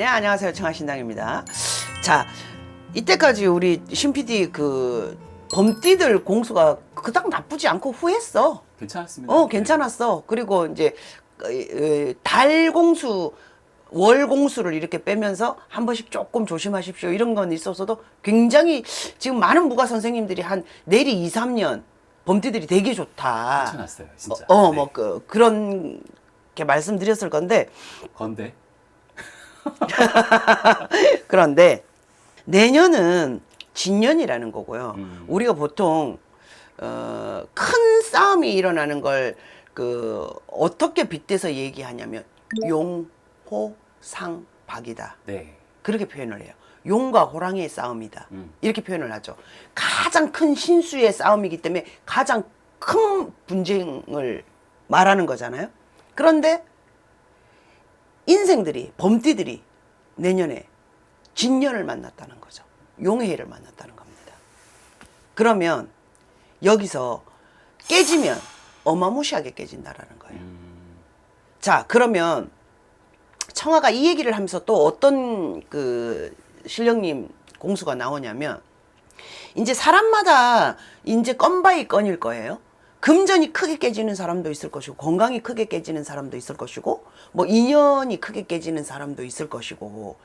네, 안녕하세요. 청아신당입니다. 자, 이때까지 우리 신 PD 그 범띠들 공수가 그닥 나쁘지 않고 후했어. 괜찮았습니다. 괜찮았어. 그리고 이제 달 공수, 월 공수를 이렇게 빼면서 한 번씩 조금 조심하십시오. 이런 건 있었어도 굉장히 지금 많은 무가 선생님들이 한 내리 2, 3년 범띠들이 되게 좋다. 괜찮았어요, 진짜. 뭐 그런 게 말씀드렸을 건데 건데. 그런데 내년은 진년이라는 거고요. 우리가 보통 큰 싸움이 일어나는 걸 어떻게 빗대서 얘기하냐면 용, 호, 상, 박이다. 네. 그렇게 표현을 해요. 용과 호랑이의 싸움이다. 이렇게 표현을 하죠. 가장 큰 신수의 싸움이기 때문에 가장 큰 분쟁을 말하는 거잖아요. 그런데 인생들이, 범띠들이 내년에 진년을 만났다는 거죠. 용의 해를 만났다는 겁니다. 그러면 여기서 깨지면 어마무시하게 깨진다라는 거예요. 자, 그러면 청아가 이 얘기를 하면서 또 어떤 그 신령님 공수가 나오냐면 이제 사람마다 이제 건바이 건일 거예요. 금전이 크게 깨지는 사람도 있을 것이고 건강이 크게 깨지는 사람도 있을 것이고 뭐 인연이 크게 깨지는 사람도 있을 것이고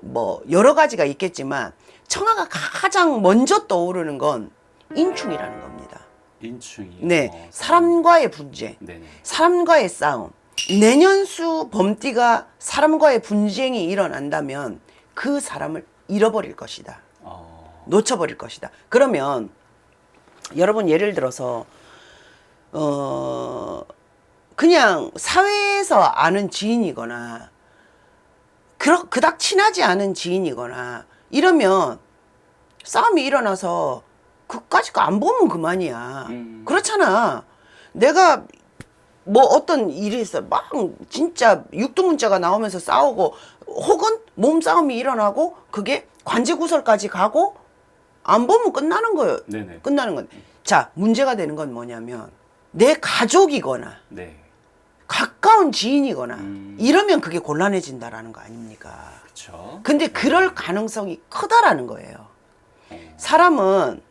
뭐 여러 가지가 있겠지만 청아가 가장 먼저 떠오르는 건 인충이라는 겁니다. 인충이. 네, 사람과의 분쟁, 네네. 사람과의 싸움. 내년수 범띠가 사람과의 분쟁이 일어난다면 그 사람을 잃어버릴 것이다. 놓쳐버릴 것이다. 그러면 여러분 예를 들어서 그냥 사회에서 아는 지인이거나 그닥 친하지 않은 지인이거나 이러면 싸움이 일어나서 그까짓 거 안 보면 그만이야. 그렇잖아. 내가 뭐 어떤 일이 있어 막 진짜 육두문자가 나오면서 싸우고 혹은 몸싸움이 일어나고 그게 관제구설까지 가고 안 보면 끝나는 거예요. 네네. 끝나는 건. 자, 문제가 되는 건 뭐냐면 내 가족이거나 네. 가까운 지인이거나 이러면 그게 곤란해진다라는 거 아닙니까? 그렇죠. 근데 그럴 가능성이 크다라는 거예요. 사람은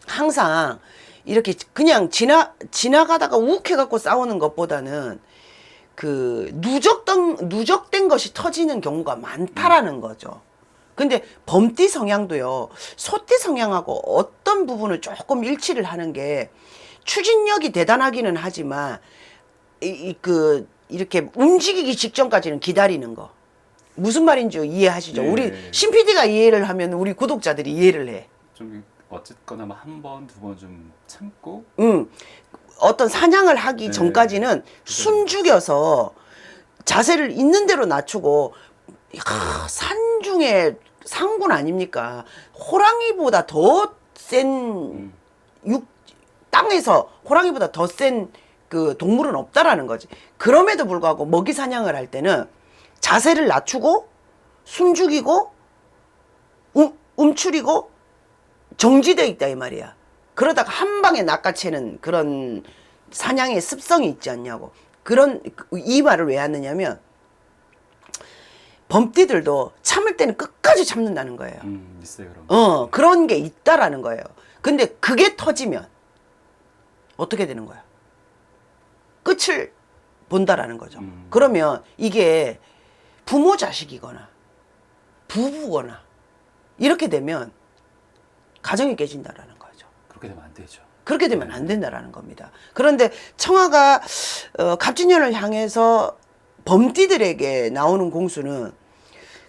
항상 이렇게 그냥 지나가다가 욱해갖고 싸우는 것보다는 그 누적된 것이 터지는 경우가 많다라는 거죠. 근데 범띠 성향도요, 소띠 성향하고 어떤 부분을 조금 일치를 하는 게 추진력이 대단하기는 하지만 이렇게 움직이기 직전까지는 기다리는 거. 무슨 말인지 이해하시죠? 네. 우리 신 PD가 이해를 하면 우리 구독자들이 이해를 해. 좀 어쨌거나 뭐 한 번, 두 번 좀 참고. 어떤 사냥을 하기 네. 전까지는 숨죽여서 자세를 있는 대로 낮추고 산중에 상군 아닙니까? 호랑이보다 더 센 땅에서 호랑이보다 더 센 그 동물은 없다라는 거지. 그럼에도 불구하고 먹이 사냥을 할 때는 자세를 낮추고 숨죽이고 움츠리고 정지돼 있다 이 말이야. 그러다가 한 방에 낚아채는 그런 사냥의 습성이 있지 않냐고. 이 말을 왜 하느냐면 범띠들도 참을 때는 끝까지 참는다는 거예요. 있어요, 그럼. 그런 게 있다라는 거예요. 근데 그게 터지면 어떻게 되는 거야? 끝을 본다라는 거죠. 그러면 이게 부모 자식이거나 부부거나 이렇게 되면 가정이 깨진다라는 거죠. 그렇게 되면 안 되죠. 그렇게 되면 안 된다라는 겁니다. 그런데 청아가 갑진년을 향해서 범띠들에게 나오는 공수는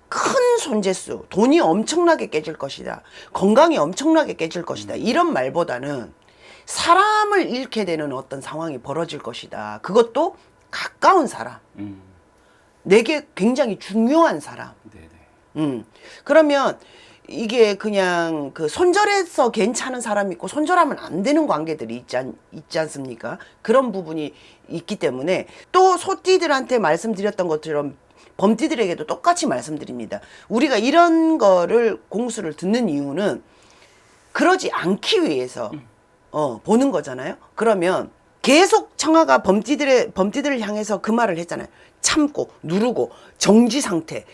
큰 손재수, 돈이 엄청나게 깨질 것이다. 건강이 엄청나게 깨질 것이다. 이런 말보다는 사람을 잃게 되는 어떤 상황이 벌어질 것이다. 그것도 가까운 사람. 내게 굉장히 중요한 사람. 네네. 그러면 이게 그냥 그 손절해서 괜찮은 사람이 있고 손절하면 안 되는 관계들이 있지 않습니까? 그런 부분이 있기 때문에 또 소띠들한테 말씀드렸던 것처럼 범띠들에게도 똑같이 말씀드립니다. 우리가 이런 거를 공수를 듣는 이유는 그러지 않기 위해서 보는 거잖아요. 그러면 계속 청아가 범띠들을 향해서 그 말을 했잖아요. 참고 누르고 정지 상태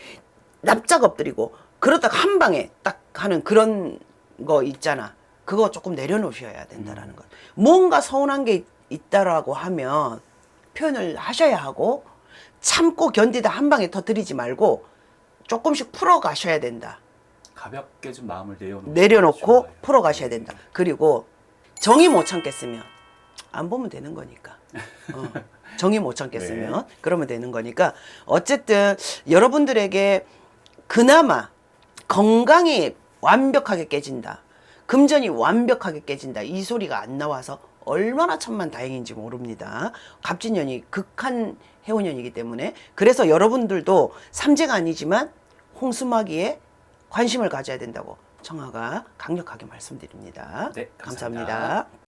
납작 엎드리고 그러다가 한 방에 딱 하는 그런 거 있잖아. 그거 조금 내려놓으셔야 된다라는 것. 뭔가 서운한 게 있다라고 하면 표현을 하셔야 하고 참고 견디다 한 방에 터뜨리지 말고 조금씩 풀어 가셔야 된다. 가볍게 좀 마음을 내려놓고 좋아요. 풀어 가셔야 된다. 그리고 정이 못 참겠으면 안 보면 되는 거니까. 정이 못 참겠으면 네. 그러면 되는 거니까 어쨌든 여러분들에게 그나마 건강이 완벽하게 깨진다. 금전이 완벽하게 깨진다. 이 소리가 안 나와서 얼마나 천만 다행인지 모릅니다. 갑진년이 극한 해운년이기 때문에 그래서 여러분들도 삼재가 아니지만 홍수마기에 관심을 가져야 된다고 청아가 강력하게 말씀드립니다. 네, 감사합니다. 감사합니다.